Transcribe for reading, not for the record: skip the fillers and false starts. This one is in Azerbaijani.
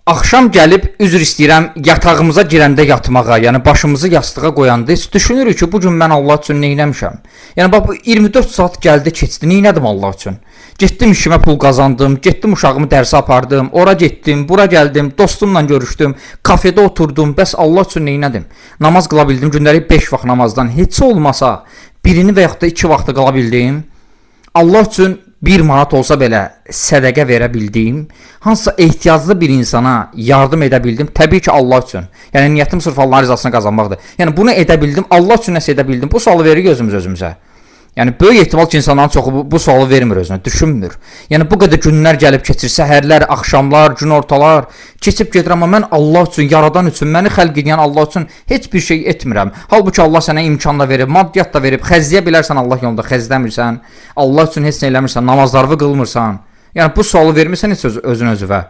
Axşam gəlib üzr istəyirəm yatağımıza girəndə yatmağa, yəni başımızı yastığa qoyanda heç düşünürük ki, bu gün mən Allah üçün nə etmişəm. Yəni bax bu 24 saat gəldi, keçdi. Nə etdim Allah üçün? Getdim işimə pul qazandım, getdim uşağımı dərsə apardım, ora getdim, bura gəldim, dostumla görüşdüm, kafedə oturdum. Bəs Allah üçün nə etdim? Namaz qıla bildim, günləri 5 vaxt namazdan heç olmasa birini və yaxud da 2 vaxtı qıla bildim. Allah üçün 1 manat olsa belə sədəqə verə bildiyim, hansısa ehtiyaclı bir insana yardım edə bildim, təbii ki Allah üçün. Yəni niyyətim sırf Allahın rızasını qazanmaqdır. Yəni bunu edə bildim, Allah üçün nəsə edə bildim. Bu sualı verir gözümüz özümüzə. Yəni böyük ehtimal ki insanların çoxu bu sualı vermir özünə, düşünmür. Yəni bu qədər günlər gəlib keçir, səhərlər, axşamlar, günortalar keçib gedir, amma mən Allah üçün, yaradan üçün, məni xəlq edən Allah üçün heç bir şey etmirəm. Halbuki Allah sənə imkan da verib, maddiyyat da verib, xərcləyə bilərsən Allah yolunda, xərcləmirsən, Allah üçün heç nə eləmirsən, namazlarını qılmırsan. Yəni bu sualı vermirsən heç özün özünə.